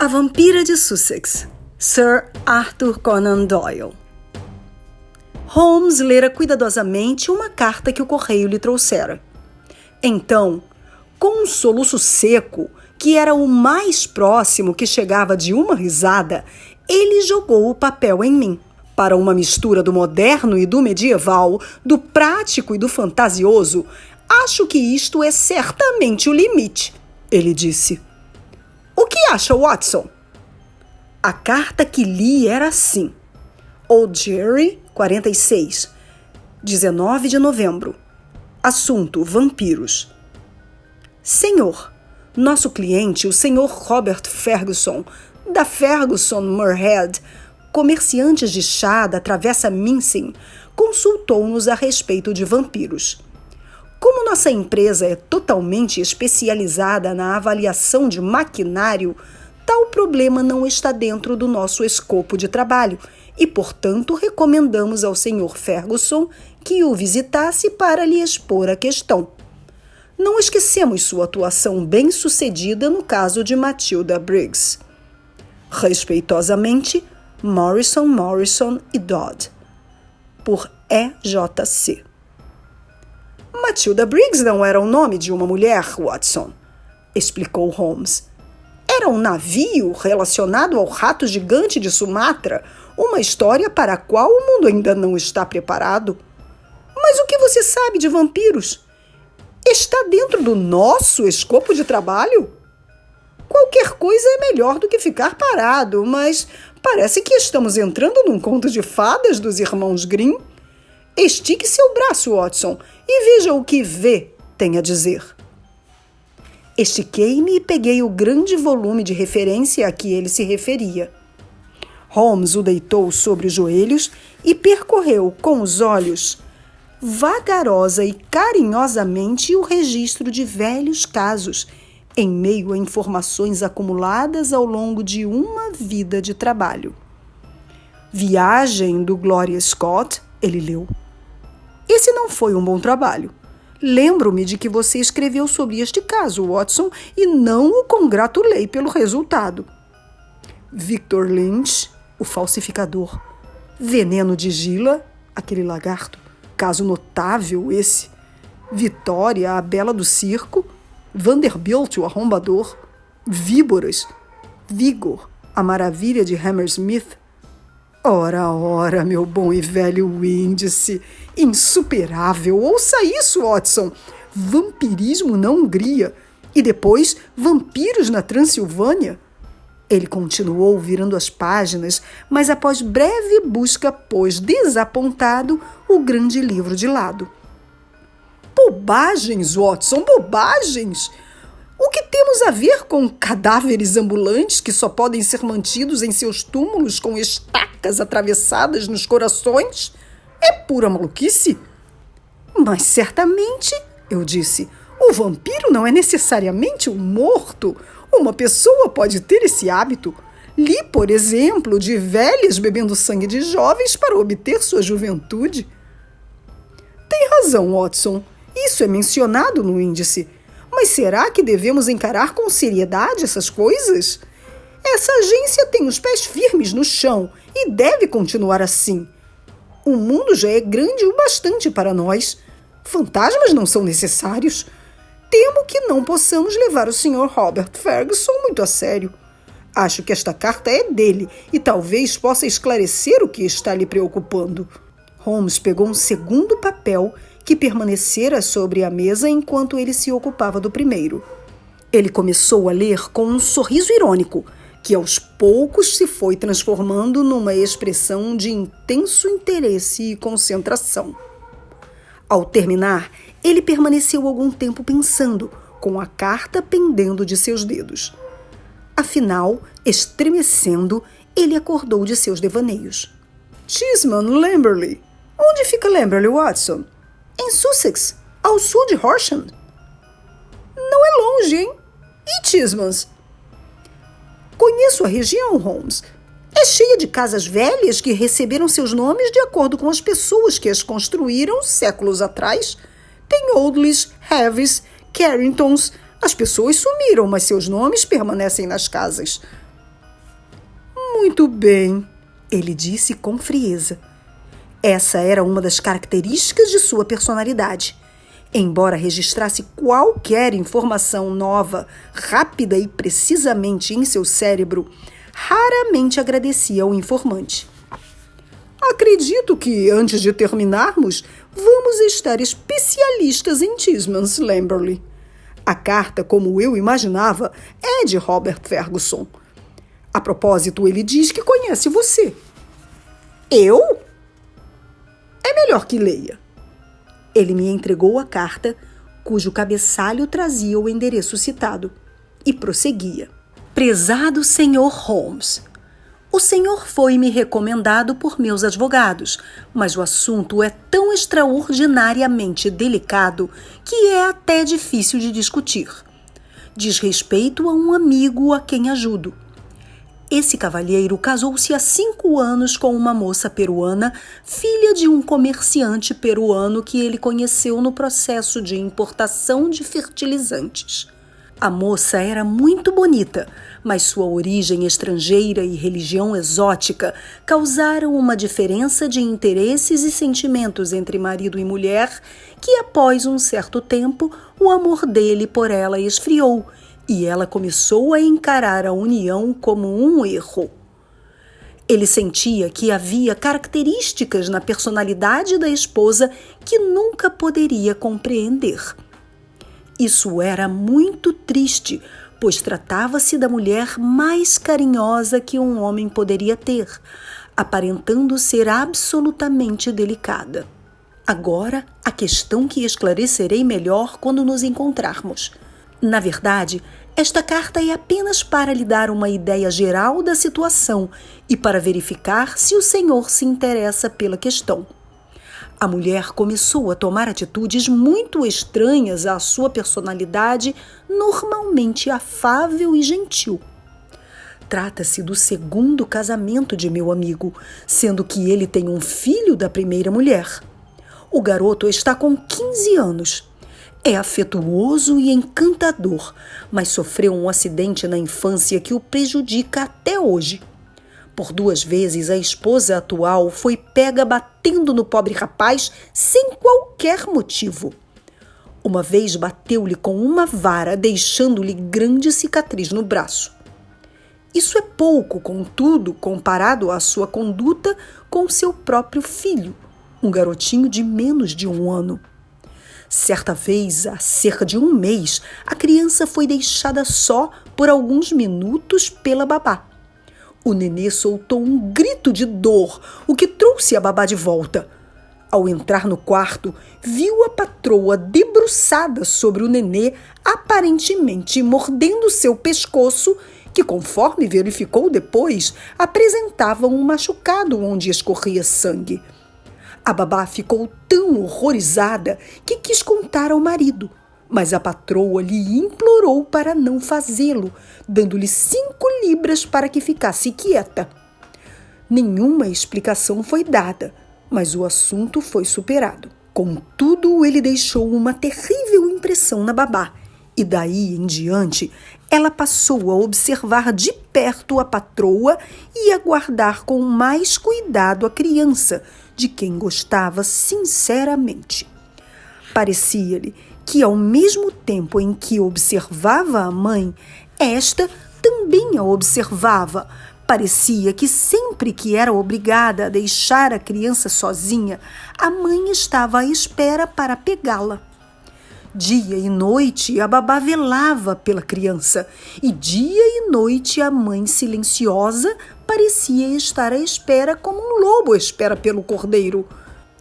A Vampira de Sussex, Sir Arthur Conan Doyle. Holmes lera cuidadosamente uma carta que o correio lhe trouxera. Então, com um soluço seco, que era o mais próximo que chegava de uma risada, ele jogou o papel em mim. Para uma mistura do moderno e do medieval, do prático e do fantasioso, acho que isto é certamente o limite, ele disse. O que acha, Watson? A carta que li era assim. Old Jerry, 46, 19 de novembro. Assunto: vampiros. Senhor, nosso cliente, o senhor Robert Ferguson, da Ferguson Moorhead, comerciantes de chá da Travessa Mincing, consultou-nos a respeito de vampiros. Como nossa empresa é totalmente especializada na avaliação de maquinário, tal problema não está dentro do nosso escopo de trabalho e, portanto, recomendamos ao Sr. Ferguson que o visitasse para lhe expor a questão. Não esquecemos sua atuação bem-sucedida no caso de Matilda Briggs. Respeitosamente, Morrison e Dodd. Por E.J.C. Matilda Briggs não era o nome de uma mulher, Watson, explicou Holmes. Era um navio relacionado ao rato gigante de Sumatra, uma história para a qual o mundo ainda não está preparado. Mas o que você sabe de vampiros? Está dentro do nosso escopo de trabalho? Qualquer coisa é melhor do que ficar parado, mas parece que estamos entrando num conto de fadas dos irmãos Grimm. Estique seu braço, Watson, e veja o que V tem a dizer. Estiquei-me e peguei o grande volume de referência a que ele se referia. Holmes o deitou sobre os joelhos e percorreu com os olhos, vagarosa e carinhosamente, o registro de velhos casos, em meio a informações acumuladas ao longo de uma vida de trabalho. Viagem do Gloria Scott, ele leu. Esse não foi um bom trabalho. Lembro-me de que você escreveu sobre este caso, Watson, e não o congratulei pelo resultado. Victor Lynch, o falsificador. Veneno de Gila, aquele lagarto. Caso notável esse. Vitória, a bela do circo. Vanderbilt, o arrombador. Víboras. Vigor, a maravilha de Hammersmith. Ora, meu bom e velho índice, insuperável, ouça isso, Watson, vampirismo na Hungria e depois vampiros na Transilvânia. Ele continuou virando as páginas, mas após breve busca pôs desapontado o grande livro de lado. Bobagens, Watson, bobagens! O que temos a ver com cadáveres ambulantes que só podem ser mantidos em seus túmulos com estacas atravessadas nos corações? É pura maluquice. Mas certamente, eu disse, o vampiro não é necessariamente um morto. Uma pessoa pode ter esse hábito. Li, por exemplo, de velhas bebendo sangue de jovens para obter sua juventude. Tem razão, Watson. Isso é mencionado no índice. Mas será que devemos encarar com seriedade essas coisas? Essa agência tem os pés firmes no chão e deve continuar assim. O mundo já é grande o bastante para nós. Fantasmas não são necessários. Temo que não possamos levar o Sr. Robert Ferguson muito a sério. Acho que esta carta é dele e talvez possa esclarecer o que está lhe preocupando. Holmes pegou um segundo papel que permanecera sobre a mesa enquanto ele se ocupava do primeiro. Ele começou a ler com um sorriso irônico, que aos poucos se foi transformando numa expressão de intenso interesse e concentração. Ao terminar, ele permaneceu algum tempo pensando, com a carta pendendo de seus dedos. Afinal, estremecendo, ele acordou de seus devaneios. Cheeseman, Lamberley. Onde fica Lamberley, Watson? Em Sussex, ao sul de Horsham. Não é longe, hein? E Cheesemans? Conheço a região, Holmes. É cheia de casas velhas que receberam seus nomes de acordo com as pessoas que as construíram séculos atrás. Tem Oldleys, Heavis, Carringtons. As pessoas sumiram, mas seus nomes permanecem nas casas. Muito bem, ele disse com frieza. Essa era uma das características de sua personalidade. Embora registrasse qualquer informação nova, rápida e precisamente em seu cérebro, raramente agradecia ao informante. Acredito que, antes de terminarmos, vamos estar especialistas em Tismans Lamberley. A carta, como eu imaginava, é de Robert Ferguson. A propósito, ele diz que conhece você. Eu? É melhor que leia. Ele me entregou a carta, cujo cabeçalho trazia o endereço citado, e prosseguia. Prezado Sr. Holmes, o senhor foi-me recomendado por meus advogados, mas o assunto é tão extraordinariamente delicado que é até difícil de discutir. Diz respeito a um amigo a quem ajudo. Esse cavalheiro casou-se há 5 anos com uma moça peruana, filha de um comerciante peruano que ele conheceu no processo de importação de fertilizantes. A moça era muito bonita, mas sua origem estrangeira e religião exótica causaram uma diferença de interesses e sentimentos entre marido e mulher que, após um certo tempo, o amor dele por ela esfriou e ela começou a encarar a união como um erro. Ele sentia que havia características na personalidade da esposa que nunca poderia compreender. Isso era muito triste, pois tratava-se da mulher mais carinhosa que um homem poderia ter, aparentando ser absolutamente delicada. Agora, a questão que esclarecerei melhor quando nos encontrarmos. Na verdade, esta carta é apenas para lhe dar uma ideia geral da situação e para verificar se o senhor se interessa pela questão. A mulher começou a tomar atitudes muito estranhas à sua personalidade, normalmente afável e gentil. Trata-se do 2º casamento de meu amigo, sendo que ele tem um filho da primeira mulher. O garoto está com 15 anos. É afetuoso e encantador, mas sofreu um acidente na infância que o prejudica até hoje. Por 2 vezes, a esposa atual foi pega batendo no pobre rapaz sem qualquer motivo. Uma vez bateu-lhe com uma vara, deixando-lhe grande cicatriz no braço. Isso é pouco, contudo, comparado à sua conduta com seu próprio filho, um garotinho de menos de 1 ano. Certa vez, há cerca de 1 mês, a criança foi deixada só por alguns minutos pela babá. O nenê soltou um grito de dor, o que trouxe a babá de volta. Ao entrar no quarto, viu a patroa debruçada sobre o nenê, aparentemente mordendo seu pescoço, que, conforme verificou depois, apresentava um machucado onde escorria sangue. A babá ficou tão horrorizada que quis contar ao marido, mas a patroa lhe implorou para não fazê-lo, dando-lhe 5 libras para que ficasse quieta. Nenhuma explicação foi dada, mas o assunto foi superado. Contudo, ele deixou uma terrível impressão na babá, e daí em diante ela passou a observar de perto a patroa e a guardar com mais cuidado a criança, de quem gostava sinceramente. Parecia-lhe que, ao mesmo tempo em que observava a mãe, esta também a observava. Parecia que sempre que era obrigada a deixar a criança sozinha, a mãe estava à espera para pegá-la. Dia e noite a babá velava pela criança, e dia e noite a mãe silenciosa parecia estar à espera como um lobo espera pelo cordeiro.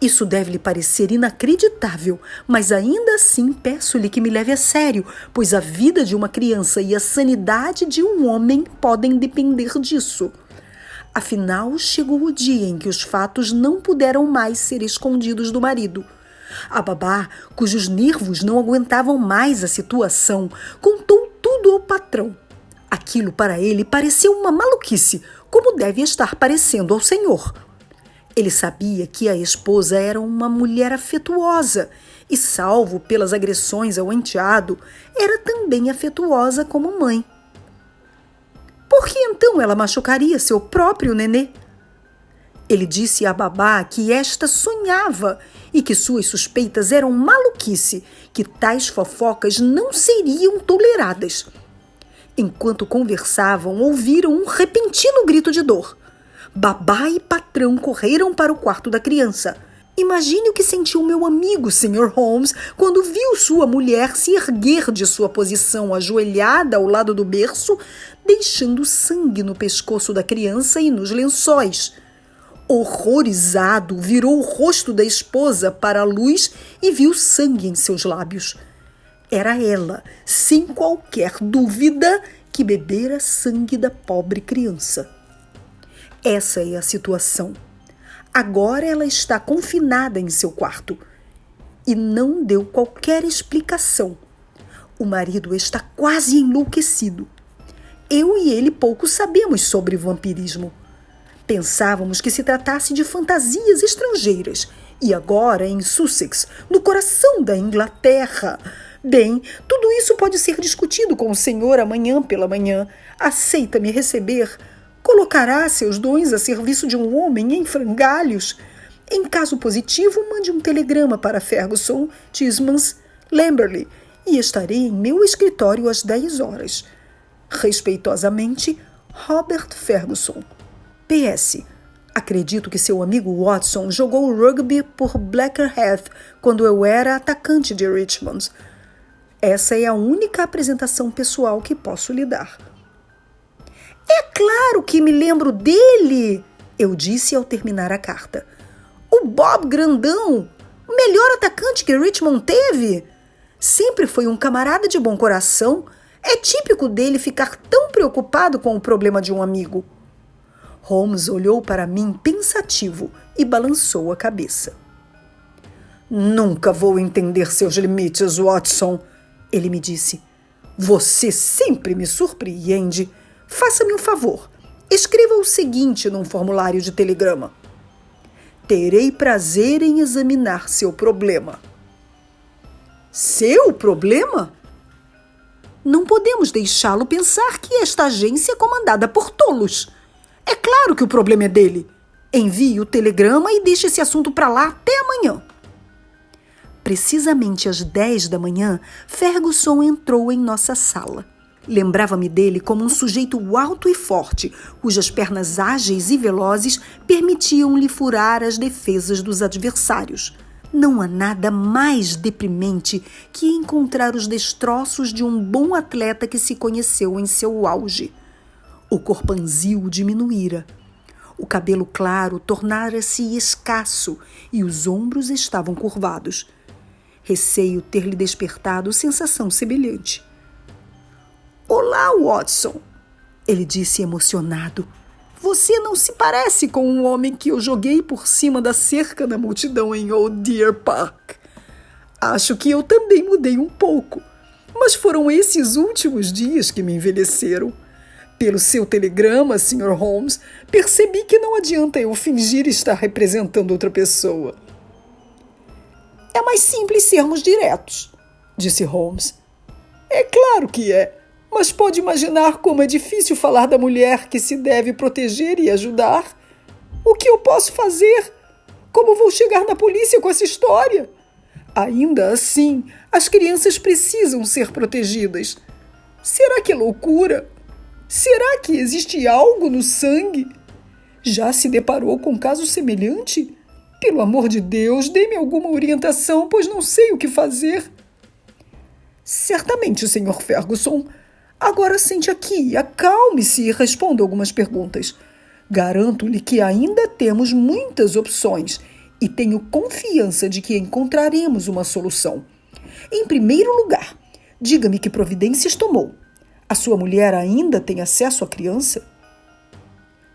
Isso deve lhe parecer inacreditável, mas ainda assim peço-lhe que me leve a sério, pois a vida de uma criança e a sanidade de um homem podem depender disso. Afinal, chegou o dia em que os fatos não puderam mais ser escondidos do marido. A babá, cujos nervos não aguentavam mais a situação, contou tudo ao patrão. Aquilo para ele pareceu uma maluquice, como deve estar parecendo ao senhor. Ele sabia que a esposa era uma mulher afetuosa e, salvo pelas agressões ao enteado, era também afetuosa como mãe. Por que então ela machucaria seu próprio nenê? Ele disse à babá que esta sonhava e que suas suspeitas eram maluquice, que tais fofocas não seriam toleradas. Enquanto conversavam, ouviram um repentino grito de dor. Babá e patrão correram para o quarto da criança. Imagine o que sentiu meu amigo, Sr. Holmes, quando viu sua mulher se erguer de sua posição ajoelhada ao lado do berço, deixando sangue no pescoço da criança e nos lençóis. Horrorizado, virou o rosto da esposa para a luz e viu sangue em seus lábios. Era ela, sem qualquer dúvida, que bebera sangue da pobre criança. Essa é a situação. Agora ela está confinada em seu quarto e não deu qualquer explicação. O marido está quase enlouquecido. Eu e ele pouco sabemos sobre vampirismo. Pensávamos que se tratasse de fantasias estrangeiras. E agora, em Sussex, no coração da Inglaterra. Bem, tudo isso pode ser discutido com o senhor amanhã pela manhã. Aceita me receber? Colocará seus dons a serviço de um homem em frangalhos? Em caso positivo, mande um telegrama para Ferguson, Tismans, Lamberley e estarei em meu escritório às 10 horas. Respeitosamente, Robert Ferguson. PS. Acredito que seu amigo Watson jogou rugby por Blackheath quando eu era atacante de Richmond. Essa é a única apresentação pessoal que posso lhe dar. É claro que me lembro dele, eu disse ao terminar a carta. O Bob Grandão, o melhor atacante que Richmond teve. Sempre foi um camarada de bom coração. É típico dele ficar tão preocupado com o problema de um amigo. Holmes olhou para mim pensativo e balançou a cabeça. Nunca vou entender seus limites, Watson, ele me disse. Você sempre me surpreende. Faça-me um favor. Escreva o seguinte num formulário de telegrama. Terei prazer em examinar seu problema. Seu problema? Não podemos deixá-lo pensar que esta agência é comandada por tolos. É claro que o problema é dele. Envie o telegrama e deixe esse assunto para lá até amanhã. Precisamente às 10 da manhã, Ferguson entrou em nossa sala. Lembrava-me dele como um sujeito alto e forte, cujas pernas ágeis e velozes permitiam-lhe furar as defesas dos adversários. Não há nada mais deprimente que encontrar os destroços de um bom atleta que se conheceu em seu auge. O corpanzil diminuíra. O cabelo claro tornara-se escasso e os ombros estavam curvados. Receio ter lhe despertado sensação semelhante. Olá, Watson, ele disse emocionado. Você não se parece com um homem que eu joguei por cima da cerca da multidão em Old Deer Park. Acho que eu também mudei um pouco, mas foram esses últimos dias que me envelheceram. Pelo seu telegrama, Sr. Holmes, percebi que não adianta eu fingir estar representando outra pessoa. É mais simples sermos diretos, disse Holmes. É claro que é, mas pode imaginar como é difícil falar da mulher que se deve proteger e ajudar. O que eu posso fazer? Como vou chegar na polícia com essa história? Ainda assim, as crianças precisam ser protegidas. Será que é loucura? Será que existe algo no sangue? Já se deparou com um caso semelhante? Pelo amor de Deus, dê-me alguma orientação, pois não sei o que fazer. Certamente, Sr. Ferguson. Agora sente aqui, acalme-se e responda algumas perguntas. Garanto-lhe que ainda temos muitas opções e tenho confiança de que encontraremos uma solução. Em primeiro lugar, diga-me que providências tomou. A sua mulher ainda tem acesso à criança?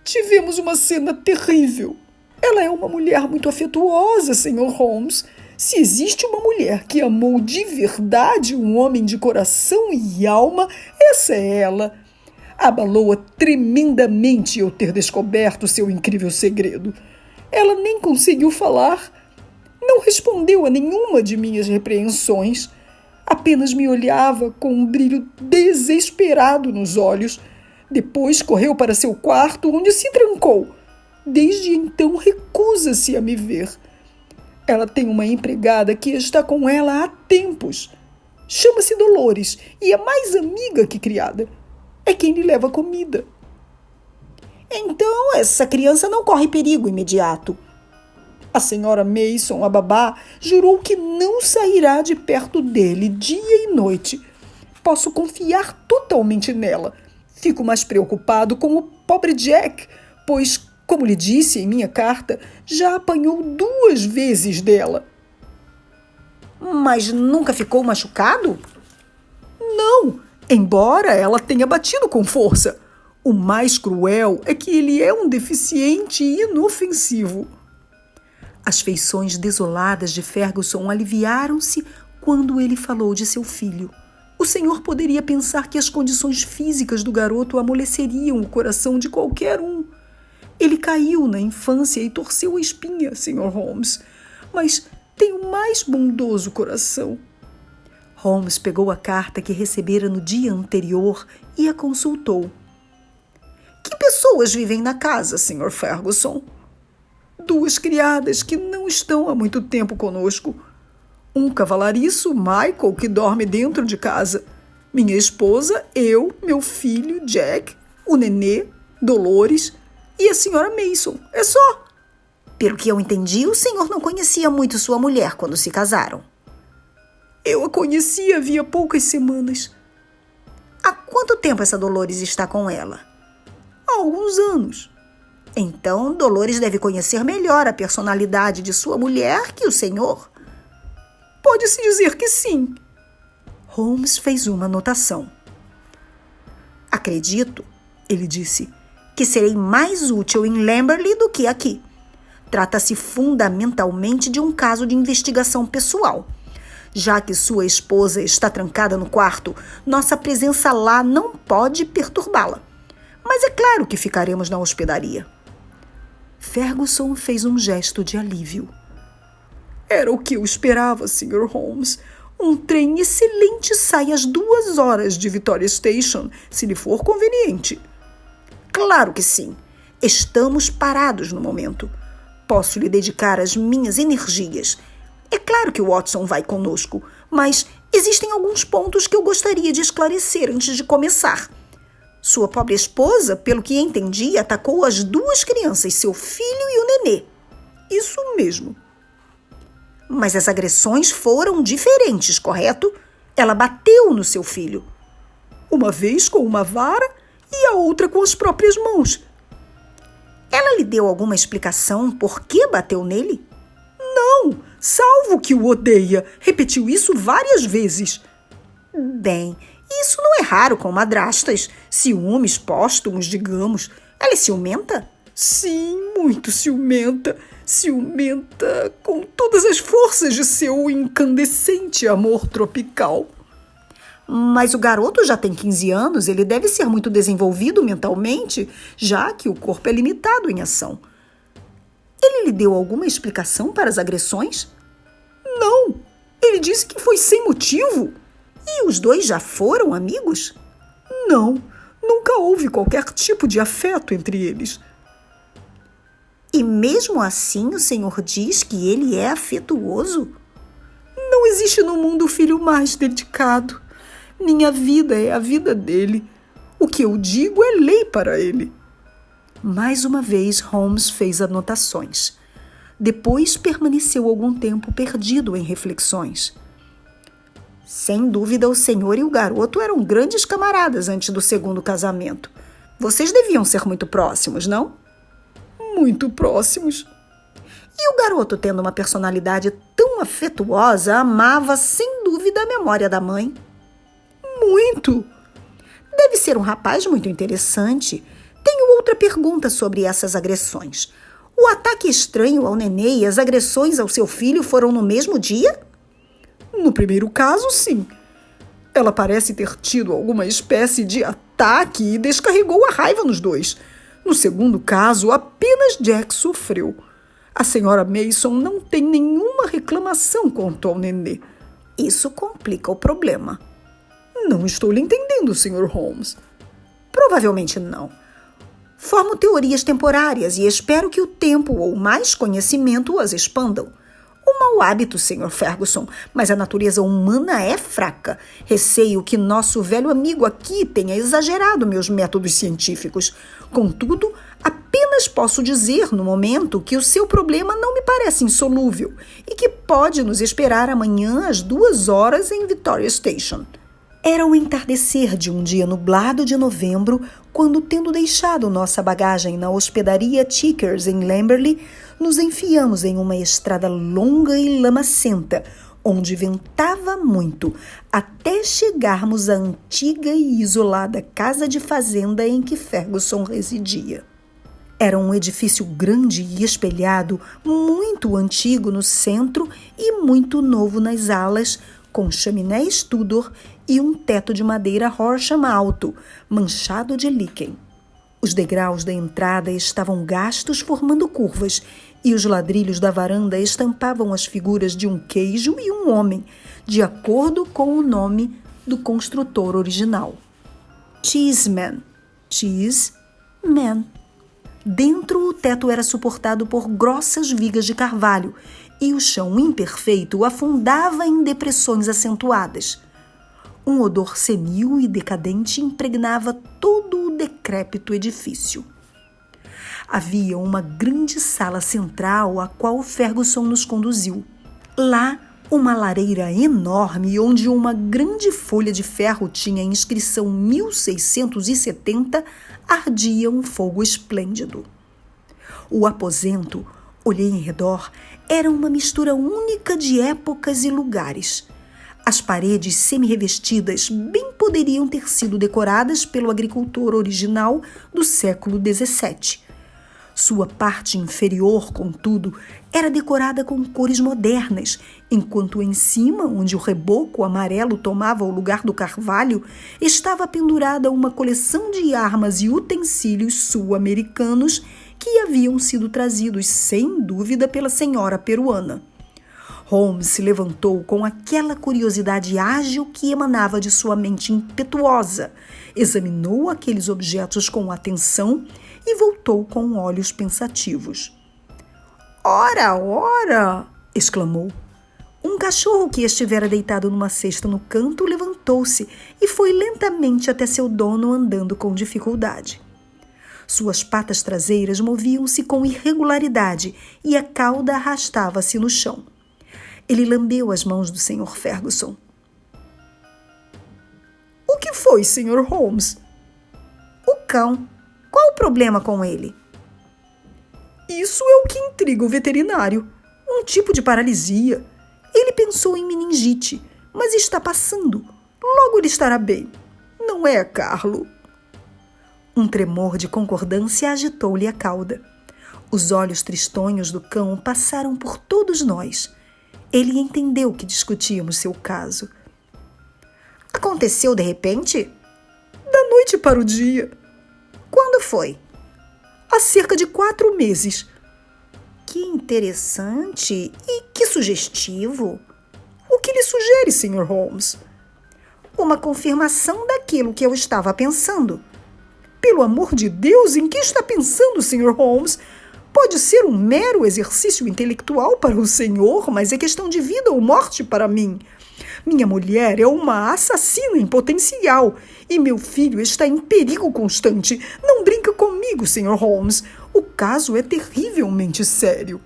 Tivemos uma cena terrível. Ela é uma mulher muito afetuosa, Sr. Holmes. Se existe uma mulher que amou de verdade um homem de coração e alma, essa é ela. Abalou-a tremendamente eu ter descoberto seu incrível segredo. Ela nem conseguiu falar. Não respondeu a nenhuma de minhas repreensões. Apenas me olhava com um brilho desesperado nos olhos. Depois correu para seu quarto, onde se trancou. Desde então recusa-se a me ver. Ela tem uma empregada que está com ela há tempos. Chama-se Dolores e é mais amiga que criada. É quem lhe leva comida. Então essa criança não corre perigo imediato. A senhora Mason, a babá, jurou que não sairá de perto dele dia e noite. Posso confiar totalmente nela. Fico mais preocupado com o pobre Jack, pois, como lhe disse em minha carta, já apanhou 2 vezes dela. Mas nunca ficou machucado? Não, embora ela tenha batido com força. O mais cruel é que ele é um deficiente inofensivo. As feições desoladas de Ferguson aliviaram-se quando ele falou de seu filho. O senhor poderia pensar que as condições físicas do garoto amoleceriam o coração de qualquer um. Ele caiu na infância e torceu a espinha, Sr. Holmes, mas tem o mais bondoso coração. Holmes pegou a carta que recebera no dia anterior e a consultou. Que pessoas vivem na casa, Sr. Ferguson? 2 criadas que não estão há muito tempo conosco. Um cavalariço, Michael, que dorme dentro de casa. Minha esposa, eu, meu filho, Jack, o nenê, Dolores e a senhora Mason. É só. Pelo que eu entendi, o senhor não conhecia muito sua mulher quando se casaram. Eu a conheci havia poucas semanas. Há quanto tempo essa Dolores está com ela? Há alguns anos. Então, Dolores deve conhecer melhor a personalidade de sua mulher que o senhor. Pode-se dizer que sim. Holmes fez uma anotação. Acredito, ele disse, que serei mais útil em Lamberley do que aqui. Trata-se fundamentalmente de um caso de investigação pessoal. Já que sua esposa está trancada no quarto, nossa presença lá não pode perturbá-la. Mas é claro que ficaremos na hospedaria. Ferguson fez um gesto de alívio. Era o que eu esperava, Sr. Holmes. Um trem excelente sai às 2 horas de Victoria Station, se lhe for conveniente. Claro que sim. Estamos parados no momento. Posso lhe dedicar as minhas energias. É claro que o Watson vai conosco, mas existem alguns pontos que eu gostaria de esclarecer antes de começar. Sua pobre esposa, pelo que entendi, atacou as 2 crianças, seu filho e o nenê. Isso mesmo. Mas as agressões foram diferentes, correto? Ela bateu no seu filho. Uma vez com uma vara e a outra com as próprias mãos. Ela lhe deu alguma explicação por que bateu nele? Não, salvo que o odeia. Repetiu isso várias vezes. Bem, isso não é raro com madrastas. Ciúmes póstumos, digamos. Ela é ciumenta? Sim, muito ciumenta. Ciumenta com todas as forças de seu incandescente amor tropical. Mas o garoto já tem 15 anos, ele deve ser muito desenvolvido mentalmente, já que o corpo é limitado em ação. Ele lhe deu alguma explicação para as agressões? Não, ele disse que foi sem motivo. E os 2 já foram amigos? Não, nunca houve qualquer tipo de afeto entre eles. E mesmo assim o senhor diz que ele é afetuoso? Não existe no mundo filho mais dedicado. Minha vida é a vida dele. O que eu digo é lei para ele. Mais uma vez, Holmes fez anotações. Depois permaneceu algum tempo perdido em reflexões. Sem dúvida, o senhor e o garoto eram grandes camaradas antes do 2º casamento. Vocês deviam ser muito próximos, não? Muito próximos. E o garoto, tendo uma personalidade tão afetuosa, amava sem dúvida a memória da mãe. Muito. Deve ser um rapaz muito interessante. Tenho outra pergunta sobre essas agressões. O ataque estranho ao nenê e as agressões ao seu filho foram no mesmo dia? No primeiro caso, sim. Ela parece ter tido alguma espécie de ataque e descarregou a raiva nos 2. No segundo caso, apenas Jack sofreu. A senhora Mason não tem nenhuma reclamação quanto ao nenê. Isso complica o problema. Não estou lhe entendendo, Sr. Holmes. Provavelmente não. Formo teorias temporárias e espero que o tempo ou mais conhecimento as expandam. Um mau hábito, Sr. Ferguson, mas a natureza humana é fraca. Receio que nosso velho amigo aqui tenha exagerado meus métodos científicos. Contudo, apenas posso dizer no momento que o seu problema não me parece insolúvel e que pode nos esperar amanhã às 2h em Victoria Station. Era o entardecer de um dia nublado de novembro, quando, tendo deixado nossa bagagem na hospedaria Checkers em Lamberley, nos enfiamos em uma estrada longa e lamacenta, onde ventava muito, até chegarmos à antiga e isolada casa de fazenda em que Ferguson residia. Era um edifício grande e espelhado, muito antigo no centro e muito novo nas alas, com chaminés Tudor e um teto de madeira Horsham alto, manchado de líquen. Os degraus da entrada estavam gastos, formando curvas, e os ladrilhos da varanda estampavam as figuras de um queijo e um homem, de acordo com o nome do construtor original. Cheeseman. Cheeseman. Dentro, o teto era suportado por grossas vigas de carvalho e o chão imperfeito afundava em depressões acentuadas. Um odor senil e decadente impregnava todo o decrépito edifício. Havia uma grande sala central a qual Ferguson nos conduziu. Lá, uma lareira enorme onde uma grande folha de ferro tinha a inscrição 1670 ardia um fogo esplêndido. O aposento, olhei em redor, era uma mistura única de épocas e lugares. As paredes semi-revestidas bem poderiam ter sido decoradas pelo agricultor original do século XVII. Sua parte inferior, contudo, era decorada com cores modernas, enquanto em cima, onde o reboco amarelo tomava o lugar do carvalho, estava pendurada uma coleção de armas e utensílios sul-americanos que haviam sido trazidos, sem dúvida, pela senhora peruana. Holmes se levantou com aquela curiosidade ágil que emanava de sua mente impetuosa, examinou aqueles objetos com atenção e voltou com olhos pensativos. "Ora, ora!" exclamou. Um cachorro que estivera deitado numa cesta no canto levantou-se e foi lentamente até seu dono, andando com dificuldade. Suas patas traseiras moviam-se com irregularidade e a cauda arrastava-se no chão. Ele lambeu as mãos do Sr. Ferguson. "O que foi, Sr. Holmes?" "O cão. Qual o problema com ele?" "Isso é o que intriga o veterinário. Um tipo de paralisia. Ele pensou em meningite, mas está passando. Logo ele estará bem. Não é, Carlo?" Um tremor de concordância agitou-lhe a cauda. Os olhos tristonhos do cão passaram por todos nós. Ele entendeu que discutíamos seu caso. "Aconteceu de repente?" "Da noite para o dia." "Quando foi?" "Há cerca de 4 meses." "Que interessante e que sugestivo." "O que lhe sugere, Sr. Holmes?" "Uma confirmação daquilo que eu estava pensando." "Pelo amor de Deus, em que está pensando, Sr. Holmes? Pode ser um mero exercício intelectual para o senhor, mas é questão de vida ou morte para mim. Minha mulher é uma assassina em potencial e meu filho está em perigo constante. Não brinca comigo, Sr. Holmes. O caso é terrivelmente sério."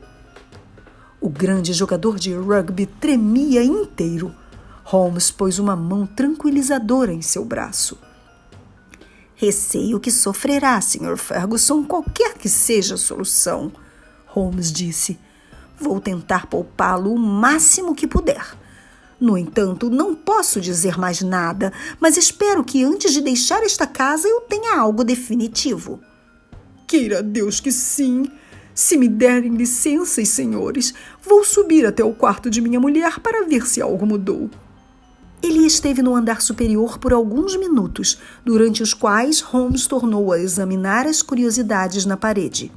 O grande jogador de rugby tremia inteiro. Holmes pôs uma mão tranquilizadora em seu braço. "Receio que sofrerá, Sr. Ferguson, qualquer que seja a solução," Holmes disse. "Vou tentar poupá-lo o máximo que puder. No entanto, não posso dizer mais nada, mas espero que antes de deixar esta casa eu tenha algo definitivo." "Queira Deus que sim. Se me derem licenças, senhores, vou subir até o quarto de minha mulher para ver se algo mudou." Ele esteve no andar superior por alguns minutos, durante os quais Holmes tornou a examinar as curiosidades na parede.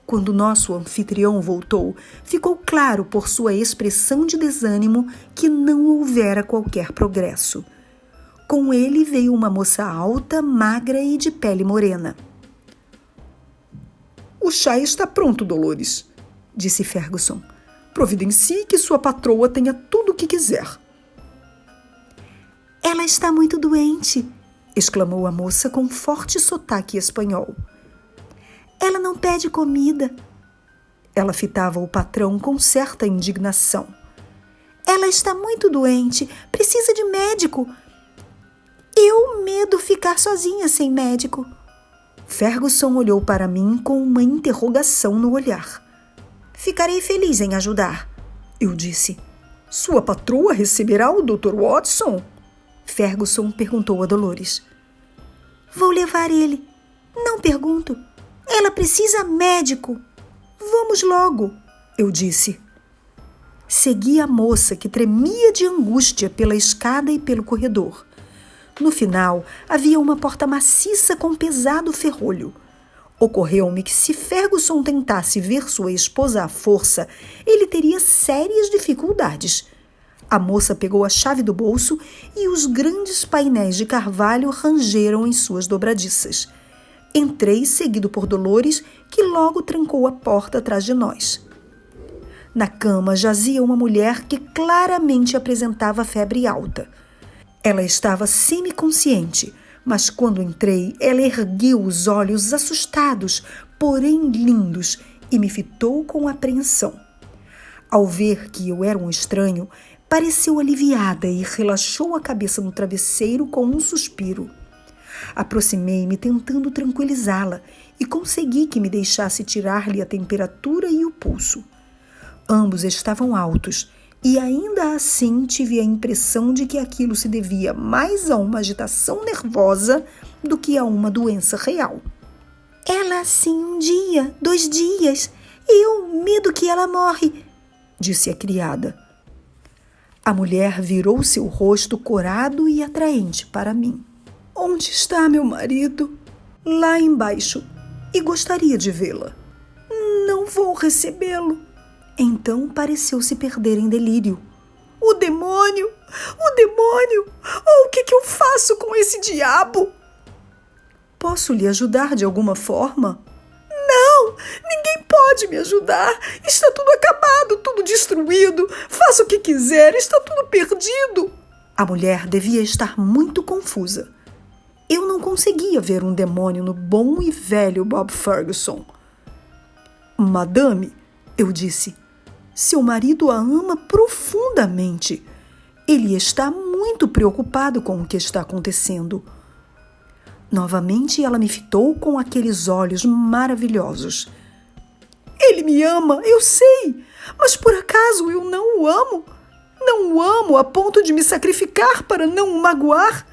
Quando nosso anfitrião voltou, ficou claro por sua expressão de desânimo que não houvera qualquer progresso. Com ele veio uma moça alta, magra e de pele morena. O chá está pronto, Dolores, disse Ferguson. Providencie que sua patroa tenha tudo o que quiser. Ela está muito doente, exclamou a moça com forte sotaque espanhol. Ela não pede comida. Ela fitava o patrão com certa indignação. Ela está muito doente, precisa de médico. Eu medo ficar sozinha sem médico. Ferguson olhou para mim com uma interrogação no olhar. Ficarei feliz em ajudar, eu disse. Sua patroa receberá o Dr. Watson? Ferguson perguntou a Dolores. Vou levar ele. Não pergunto. Ela precisa médico. Vamos logo, eu disse. Segui a moça que tremia de angústia pela escada e pelo corredor. No final, havia uma porta maciça com pesado ferrolho. Ocorreu-me que se Ferguson tentasse ver sua esposa à força, ele teria sérias dificuldades. A moça pegou a chave do bolso e os grandes painéis de carvalho rangeram em suas dobradiças. Entrei seguido por Dolores, que logo trancou a porta atrás de nós. Na cama jazia uma mulher que claramente apresentava febre alta. Ela estava semiconsciente, mas quando entrei, ela ergueu os olhos assustados, porém lindos, e me fitou com apreensão. Ao ver que eu era um estranho, pareceu aliviada e relaxou a cabeça no travesseiro com um suspiro. Aproximei-me tentando tranquilizá-la e consegui que me deixasse tirar-lhe a temperatura e o pulso. Ambos estavam altos e ainda assim tive a impressão de que aquilo se devia mais a uma agitação nervosa do que a uma doença real. Ela assim 1 dia, 2 dias, e eu medo que ela morre, disse a criada. A mulher virou seu rosto corado e atraente para mim. Onde está meu marido? Lá embaixo, e gostaria de vê-la. Não vou recebê-lo. Então pareceu se perder em delírio. O demônio! O demônio! Oh, o que eu faço com esse diabo? Posso lhe ajudar de alguma forma? Não! Ninguém pode me ajudar! Está tudo acabado, tudo destruído. Faça o que quiser, está tudo perdido. A mulher devia estar muito confusa. Eu não conseguia ver um demônio no bom e velho Bob Ferguson. Madame, eu disse, seu marido a ama profundamente. Ele está muito preocupado com o que está acontecendo. Novamente ela me fitou com aqueles olhos maravilhosos. Ele me ama, eu sei, mas por acaso eu não o amo? Não o amo a ponto de me sacrificar para não o magoar?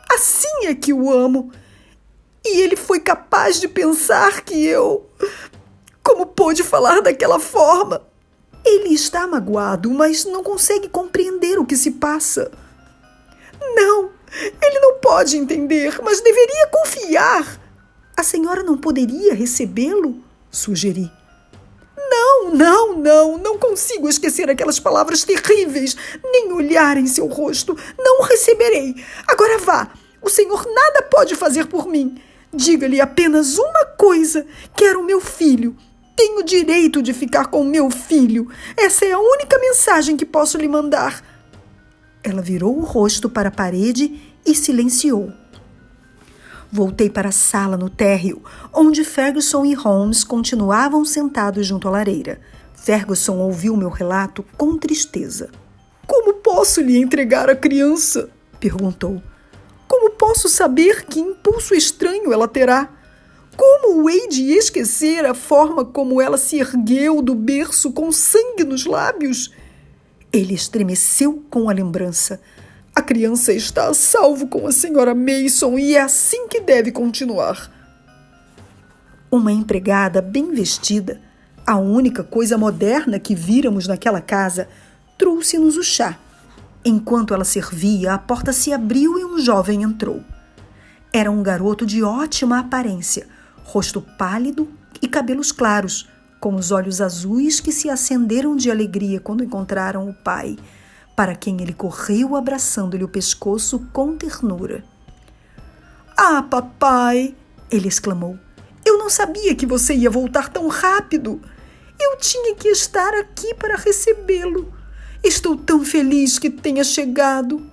Assim é que o amo. E ele foi capaz de pensar que eu... Como pôde falar daquela forma? Ele está magoado, mas não consegue compreender o que se passa. Não, ele não pode entender, mas deveria confiar. A senhora não poderia recebê-lo? Sugeri. Não consigo esquecer aquelas palavras terríveis, nem olhar em seu rosto. Não o receberei. Agora vá, o senhor nada pode fazer por mim. Diga-lhe apenas uma coisa, quero meu filho. Tenho direito de ficar com meu filho. Essa é a única mensagem que posso lhe mandar. Ela virou o rosto para a parede e silenciou. Voltei para a sala no térreo, onde Ferguson e Holmes continuavam sentados junto à lareira. Ferguson ouviu meu relato com tristeza. Como posso lhe entregar a criança? Perguntou. Como posso saber que impulso estranho ela terá? Como hei de esquecer a forma como ela se ergueu do berço com sangue nos lábios? Ele estremeceu com a lembrança. A criança está a salvo com a senhora Mason e é assim que deve continuar. Uma empregada bem vestida, a única coisa moderna que víramos naquela casa, trouxe-nos o chá. Enquanto ela servia, a porta se abriu e um jovem entrou. Era um garoto de ótima aparência, rosto pálido e cabelos claros, com os olhos azuis que se acenderam de alegria quando encontraram o pai. para quem ele correu abraçando-lhe o pescoço com ternura. "Ah, papai!" ele exclamou. "Eu não sabia que você ia voltar tão rápido. Eu tinha que estar aqui para recebê-lo. Estou tão feliz que tenha chegado."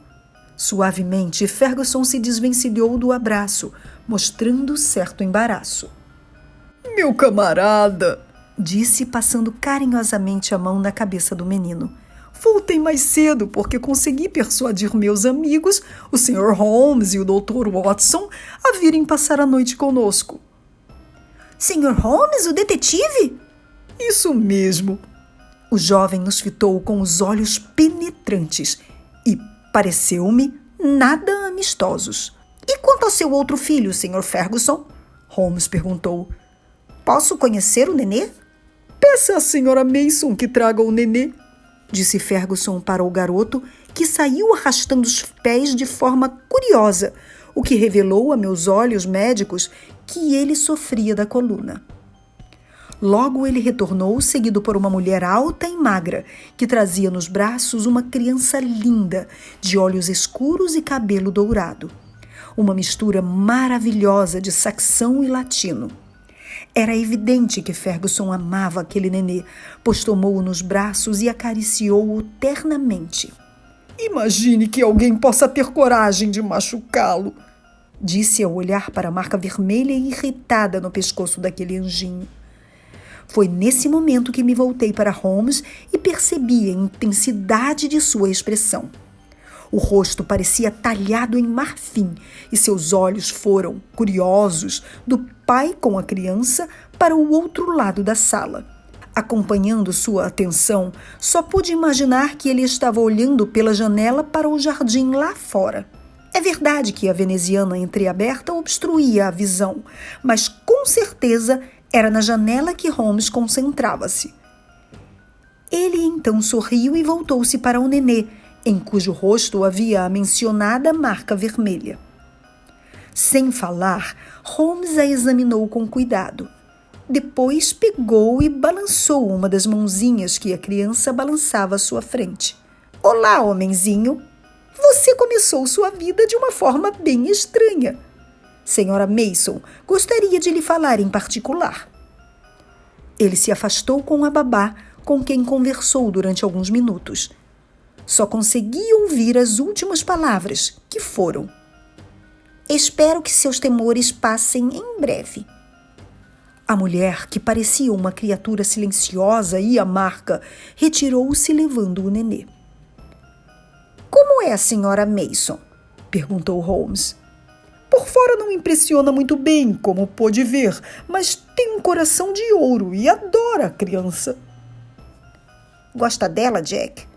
Suavemente, Ferguson se desvencilhou do abraço, mostrando certo embaraço. "Meu camarada", disse, passando carinhosamente a mão na cabeça do menino. "Voltei mais cedo porque consegui persuadir meus amigos, o Sr. Holmes e o Dr. Watson, a virem passar a noite conosco." "Sr. Holmes, o detetive?" "Isso mesmo." O jovem nos fitou com os olhos penetrantes e, pareceu-me, nada amistosos. "E quanto ao seu outro filho, Sr. Ferguson?" Holmes perguntou. "Posso conhecer o nenê?" "Peça à Sra. Mason que traga o nenê", disse Ferguson para o garoto, que saiu arrastando os pés de forma curiosa, o que revelou a meus olhos médicos que ele sofria da coluna. Logo ele retornou, seguido por uma mulher alta e magra, que trazia nos braços uma criança linda, de olhos escuros e cabelo dourado. Uma mistura maravilhosa de saxão e latino. Era evidente que Ferguson amava aquele nenê, pois tomou-o nos braços e acariciou-o ternamente. "Imagine que alguém possa ter coragem de machucá-lo", disse ao olhar para a marca vermelha e irritada no pescoço daquele anjinho. Foi nesse momento que me voltei para Holmes e percebi a intensidade de sua expressão. O rosto parecia talhado em marfim e seus olhos foram, curiosos, do pai com a criança para o outro lado da sala. Acompanhando sua atenção, só pude imaginar que ele estava olhando pela janela para o jardim lá fora. É verdade que a veneziana entreaberta obstruía a visão, mas com certeza era na janela que Holmes concentrava-se. Ele então sorriu e voltou-se para o nenê, em cujo rosto havia a mencionada marca vermelha. Sem falar, Holmes a examinou com cuidado. Depois pegou e balançou uma das mãozinhas que a criança balançava à sua frente. "Olá, homenzinho! Você começou sua vida de uma forma bem estranha. Sra. Mason, gostaria de lhe falar em particular." Ele se afastou com a babá, com quem conversou durante alguns minutos. Só consegui ouvir as últimas palavras, que foram: "Espero que seus temores passem em breve." A mulher, que parecia uma criatura silenciosa e amarga, retirou-se levando o nenê. "Como é a Sra. Mason?" perguntou Holmes. "Por fora não impressiona muito bem, como pôde ver, mas tem um coração de ouro e adora a criança." "Gosta dela, Jack?"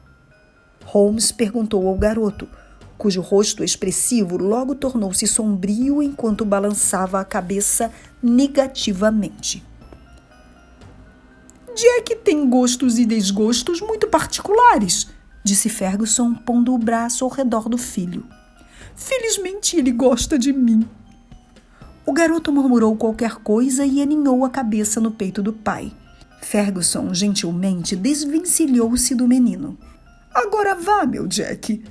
Holmes perguntou ao garoto, cujo rosto expressivo logo tornou-se sombrio enquanto balançava a cabeça negativamente. "Jack tem gostos e desgostos muito particulares", disse Ferguson, pondo o braço ao redor do filho. "Felizmente ele gosta de mim." O garoto murmurou qualquer coisa e aninhou a cabeça no peito do pai. Ferguson gentilmente desvencilhou-se do menino. "Agora vá, meu Jack",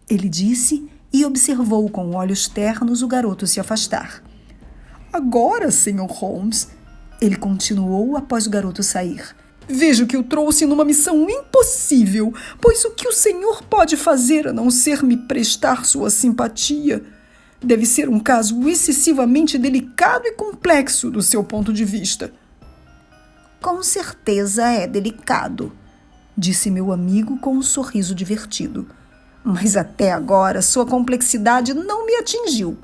ele disse e observou com olhos ternos o garoto se afastar. "Agora, Sr. Holmes", ele continuou após o garoto sair, "vejo que o trouxe numa missão impossível, pois o que o senhor pode fazer a não ser me prestar sua simpatia? Deve ser um caso excessivamente delicado e complexo do seu ponto de vista." "Com certeza é delicado", disse meu amigo com um sorriso divertido. "Mas até agora sua complexidade não me atingiu.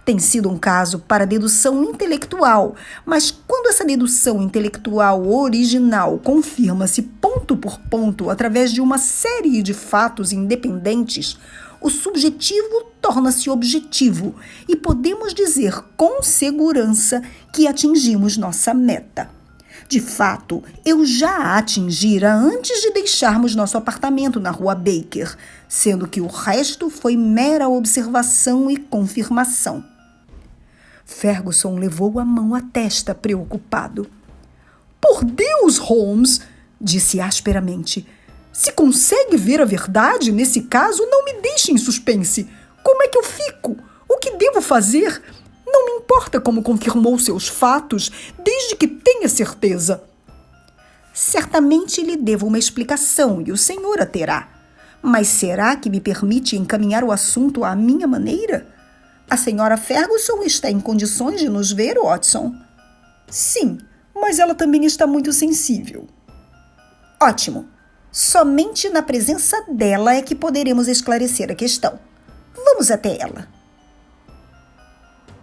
Tem sido um caso para dedução intelectual, mas quando essa dedução intelectual original confirma-se ponto por ponto através de uma série de fatos independentes, o subjetivo torna-se objetivo e podemos dizer com segurança que atingimos nossa meta. De fato, eu já a atingira antes de deixarmos nosso apartamento na rua Baker, sendo que o resto foi mera observação e confirmação." Ferguson levou a mão à testa, preocupado. "Por Deus, Holmes", disse asperamente, Se consegue ver a verdade, nesse caso, não me deixe em suspense. Como é que eu fico? O que devo fazer? Não me importa como confirmou seus fatos, desde que tenha certeza. Certamente lhe devo uma explicação e o senhor a terá. Mas será que me permite encaminhar o assunto à minha maneira? A senhora Ferguson está em condições de nos ver, Watson? Sim, mas ela também está muito sensível. Ótimo. Somente na presença dela é que poderemos esclarecer a questão. Vamos até ela.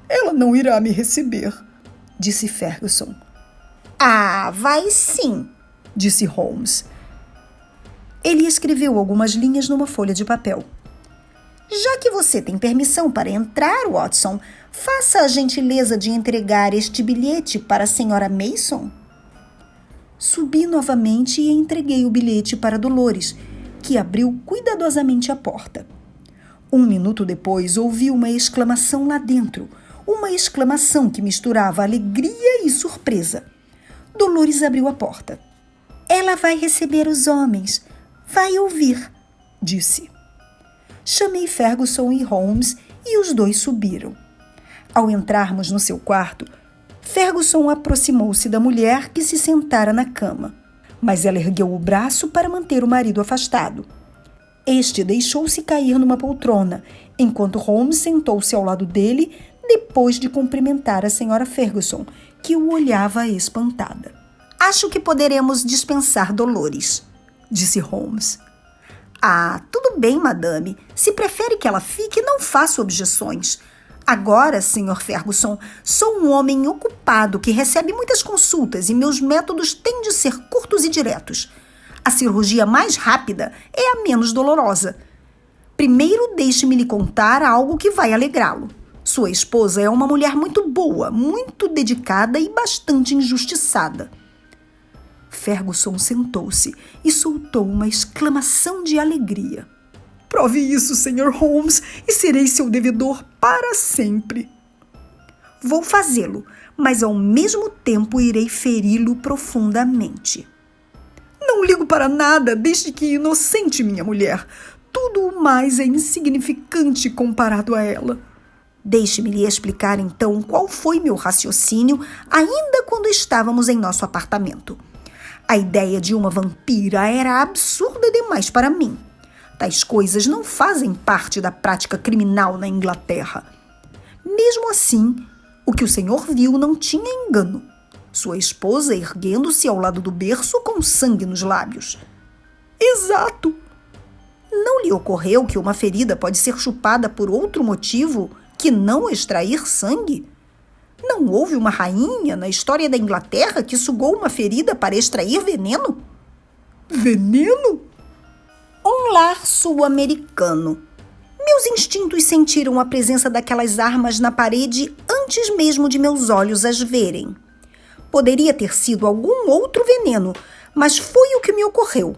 Ela não irá me receber, disse Ferguson. Ah, vai sim, disse Holmes. Ele escreveu algumas linhas numa folha de papel. Já que você tem permissão para entrar, Watson, faça a gentileza de entregar este bilhete para a senhora Mason. Subi novamente e entreguei o bilhete para Dolores, que abriu cuidadosamente a porta. 1 minuto depois, ouvi uma exclamação lá dentro, uma exclamação que misturava alegria e surpresa. Dolores abriu a porta. Ela vai receber os homens. Vai ouvir, disse. Chamei Ferguson e Holmes e os dois subiram. Ao entrarmos no seu quarto, Ferguson aproximou-se da mulher que se sentara na cama, mas ela ergueu o braço para manter o marido afastado. Este deixou-se cair numa poltrona, enquanto Holmes sentou-se ao lado dele depois de cumprimentar a senhora Ferguson, que o olhava espantada. Acho que poderemos dispensar Dolores, disse Holmes. Ah, tudo bem, madame. Se prefere que ela fique, não faço objeções. Agora, Sr. Ferguson, sou um homem ocupado que recebe muitas consultas e meus métodos têm de ser curtos e diretos. A cirurgia mais rápida é a menos dolorosa. Primeiro, deixe-me lhe contar algo que vai alegrá-lo. Sua esposa é uma mulher muito boa, muito dedicada e bastante injustiçada. Ferguson sentou-se e soltou uma exclamação de alegria. Prove isso, Sr. Holmes, e serei seu devedor para sempre. Vou fazê-lo, mas ao mesmo tempo irei feri-lo profundamente. Não ligo para nada, desde que inocente, minha mulher. Tudo o mais é insignificante comparado a ela. Deixe-me lhe explicar então qual foi meu raciocínio ainda quando estávamos em nosso apartamento. A ideia de uma vampira era absurda demais para mim. Tais coisas não fazem parte da prática criminal na Inglaterra. Mesmo assim, o que o senhor viu não tinha engano. Sua esposa erguendo-se ao lado do berço com sangue nos lábios. Exato! Não lhe ocorreu que uma ferida pode ser chupada por outro motivo que não extrair sangue? Não houve uma rainha na história da Inglaterra que sugou uma ferida para extrair veneno? Veneno? Um lar sul-americano. Meus instintos sentiram a presença daquelas armas na parede antes mesmo de meus olhos as verem. Poderia ter sido algum outro veneno, mas foi o que me ocorreu.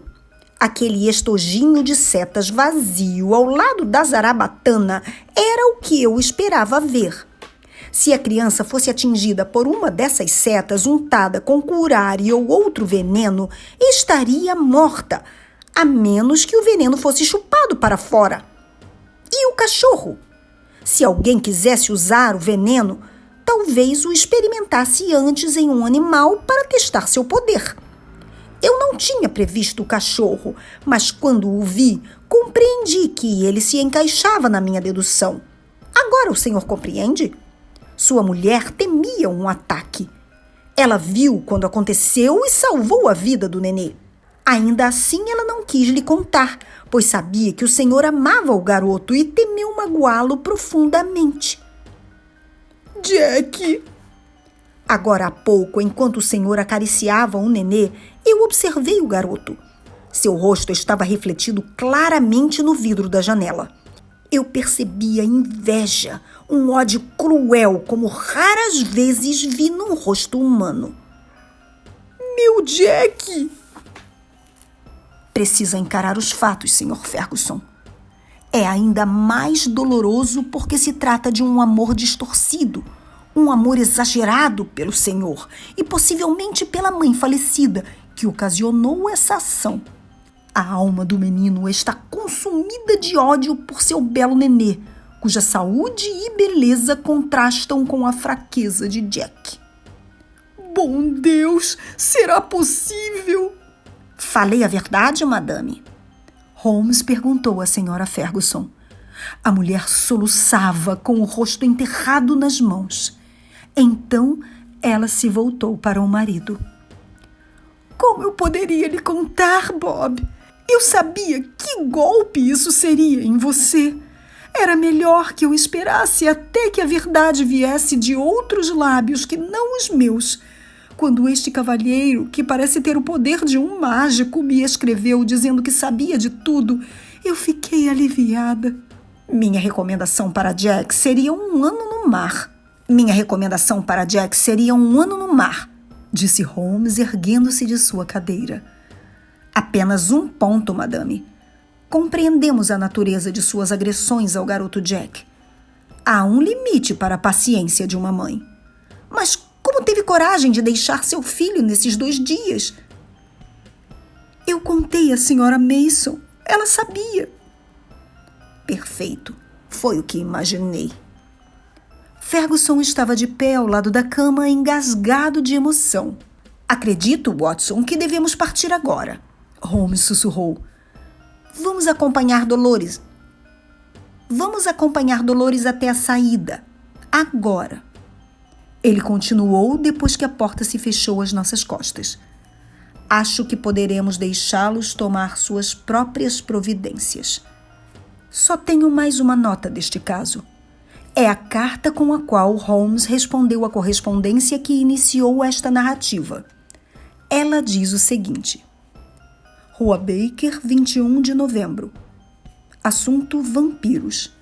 Aquele estojinho de setas vazio ao lado da zarabatana era o que eu esperava ver. Se a criança fosse atingida por uma dessas setas untada com curare ou outro veneno, estaria morta, a menos que o veneno fosse chupado para fora. E o cachorro? Se alguém quisesse usar o veneno, talvez o experimentasse antes em um animal para testar seu poder. Eu não tinha previsto o cachorro, mas quando o vi, compreendi que ele se encaixava na minha dedução. Agora o senhor compreende? Sua mulher temia um ataque. Ela viu quando aconteceu e salvou a vida do nenê. Ainda assim, ela não quis lhe contar, pois sabia que o senhor amava o garoto e temeu magoá-lo profundamente. Jack! Agora há pouco, enquanto o senhor acariciava o nenê, eu observei o garoto. Seu rosto estava refletido claramente no vidro da janela. Eu percebia inveja, um ódio cruel como raras vezes vi num rosto humano. Meu Jack! Precisa encarar os fatos, Sr. Ferguson. É ainda mais doloroso porque se trata de um amor distorcido, um amor exagerado pelo senhor e possivelmente pela mãe falecida que ocasionou essa ação. A alma do menino está consumida de ódio por seu belo nenê, cuja saúde e beleza contrastam com a fraqueza de Jack. Bom Deus, será possível? Falei a verdade, madame? Holmes perguntou à senhora Ferguson. A mulher soluçava com o rosto enterrado nas mãos. Então ela se voltou para o marido. Como eu poderia lhe contar, Bob? Eu sabia que golpe isso seria em você. Era melhor que eu esperasse até que a verdade viesse de outros lábios que não os meus. Quando este cavalheiro, que parece ter o poder de um mágico, me escreveu dizendo que sabia de tudo, eu fiquei aliviada. Minha recomendação para Jack seria um ano no mar. Minha recomendação para Jack seria um ano no mar, disse Holmes, erguendo-se de sua cadeira. Apenas um ponto, madame. Compreendemos a natureza de suas agressões ao garoto Jack. Há um limite para a paciência de uma mãe. Mas como teve coragem de deixar seu filho nesses 2 dias? Eu contei à senhora Mason. Ela sabia. Perfeito. Foi o que imaginei. Ferguson estava de pé ao lado da cama, engasgado de emoção. Acredito, Watson, que devemos partir agora. Holmes sussurrou. Vamos acompanhar Dolores até a saída. Agora. Ele continuou depois que a porta se fechou às nossas costas. Acho que poderemos deixá-los tomar suas próprias providências. Só tenho mais uma nota deste caso. É a carta com a qual Holmes respondeu à correspondência que iniciou esta narrativa. Ela diz o seguinte: Rua Baker, 21 de novembro. Assunto vampiros.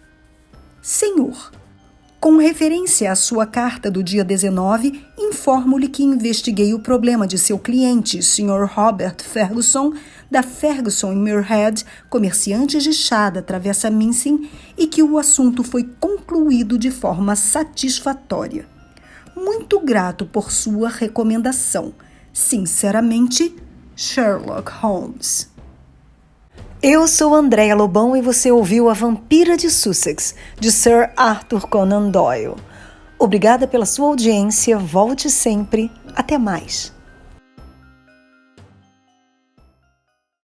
Senhor, com referência à sua carta do dia 19, informo-lhe que investiguei o problema de seu cliente, Sr. Robert Ferguson, da Ferguson Muirhead, comerciantes de chá da Travessa Mincing, e que o assunto foi concluído de forma satisfatória. Muito grato por sua recomendação. Sinceramente, Sherlock Holmes. Eu sou Andréa Lobão e você ouviu A Vampira de Sussex, de Sir Arthur Conan Doyle. Obrigada pela sua audiência, volte sempre, até mais.